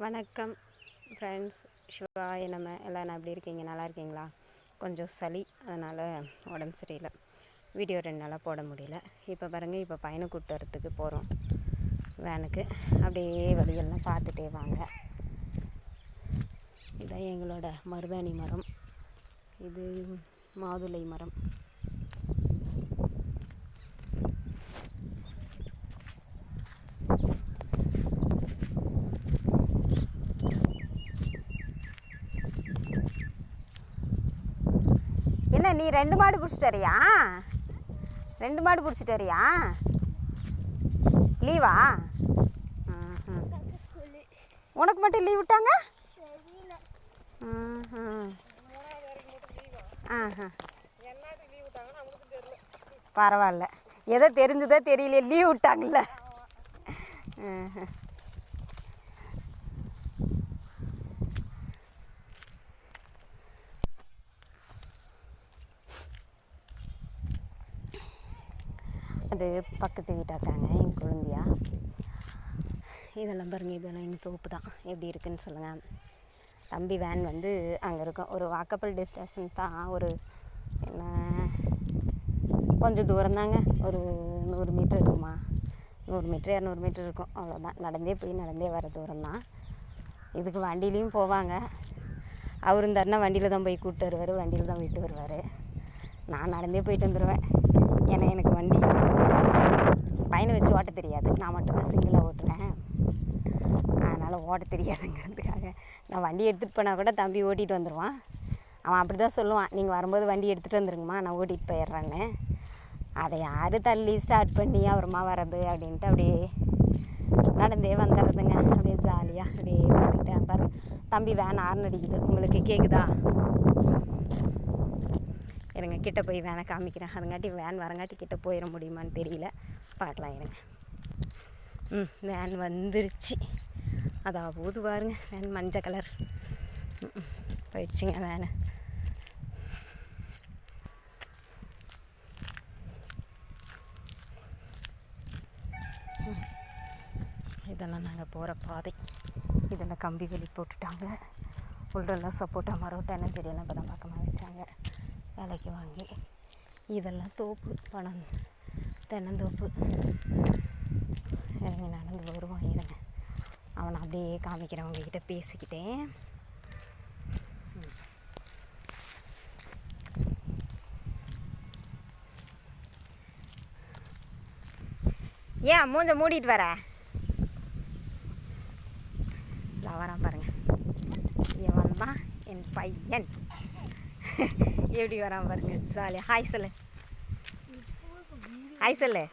வணக்கம் ஃப்ரெண்ட்ஸ், சிவாய நம்ம எல்லோரும் எப்படி இருக்கீங்க? நல்லா இருக்கீங்களா? கொஞ்சம் சளி, அதனால் உடம்பு சரியில்லை. வீடியோ 2 நாளாக போட முடியல. இப்போ பாருங்கள், இப்போ பையனை கூப்பிட்டு வரத்துக்கு போகிறோம் வேனுக்கு. அப்படியே வழியெல்லாம் பார்த்துட்டே வாங்க. இதான் எங்களோட மருதாணி மரம், இது மாதுளை மரம். என்ன நீ 2 மாடு பிடிச்சிட்டு வரியா? 2 மாடு பிடிச்சிட்டு வரியா? லீவா? உனக்கு மட்டும் லீவ் விட்டாங்க? பரவாயில்ல, ஏதோ தெரிஞ்சுதோ தெரியல, லீவ் விட்டாங்கல்ல. அது பக்கத்து வீட்டாக்காங்க, என் குழந்தையா. இதெல்லாம் பாருங்கள், இதெல்லாம் எங்கள் தோப்பு தான். எப்படி இருக்குதுன்னு சொல்லுங்கள். தம்பி வேன் வந்து அங்கே இருக்கும். ஒரு வாக்கபிள் டிஸ்டன்ஸ் தான். ஒரு என்ன கொஞ்சம் தூரம் தாங்க, ஒரு 100 மீட்டர் இருக்குமா, 100 மீட்டர் 200 மீட்டர் இருக்கும், அவ்வளோதான். நடந்தே போய் நடந்தே வர தூரம் தான். இதுக்கு வண்டியிலையும் போவாங்க. அவர் இருந்தாருன்னா வண்டியில் தான் போய் கூப்பிட்டு வருவார், வண்டியில் தான் விட்டு வருவார். நான் நடந்தே போயிட்டு வந்துடுவேன். ஏன்னா எனக்கு வண்டி பையனை வச்சு ஓட்ட தெரியாது. நான் மட்டும்தான் சிங்கிளாக ஓட்டுனேன், அதனால் ஓட்ட தெரியாதுங்கிறதுக்காக நான் வண்டி எடுத்துகிட்டு போனால் கூட தம்பி ஓட்டிகிட்டு வந்துடுவான். அவன் அப்படி தான் சொல்லுவான், நீங்கள் வரும்போது வண்டி எடுத்துகிட்டு வந்துருங்கம்மா, நான் ஓட்டிகிட்டு போயிடுறேன்னு. அதை யார் தள்ளி ஸ்டார்ட் பண்ணி அப்புறமா வர்றது அப்படின்ட்டு அப்படியே நடந்தே வந்துடுறதுங்க. அப்படியே ஜாலியாக அப்படியே பார்த்துக்கிட்டேன். பாரு, தம்பி வேன் ஆர்ன் அடிக்குது, உங்களுக்கு கேட்குதா? இருங்க, கிட்டே போய் வேனை காமிக்கிறேன். அதுங்காட்டி வேன் வரங்காட்டி கிட்டே போயிட முடியுமான்னு தெரியல, பார்க்கலாம் இருங்க. வேன் வந்துருச்சு. அதாவது பாருங்க, வேன் மஞ்சள் கலர் போயிடுச்சுங்க வேனு. இதெல்லாம் நாங்கள் போகிற பாதை. இதெல்லாம் கம்பி வெளி போட்டுட்டாங்க. உள்ளெல்லாம் சப்போட்டா மரம், தென்னை செடியெல்லாம் இப்போ தான் பக்கமாக வச்சாங்க விலைக்கு வாங்கி. இதெல்லாம் தோப்பு, தென்னந்தோப்பு. இறங்கி நடந்து வருவான். இருங்க, அவனை அப்படியே காமிக்கிறேன் உங்ககிட்ட பேசிக்கிட்டேன். ஏன் மூஞ்ச மூடிட்டு வர? நான் வரேன் பாருங்க. இவன் தான் என் பையன். எப்படி வரான் பாருங்க, ஜாலியாக. ஹாய் சொல்லு, ஹாய் சொல்லு.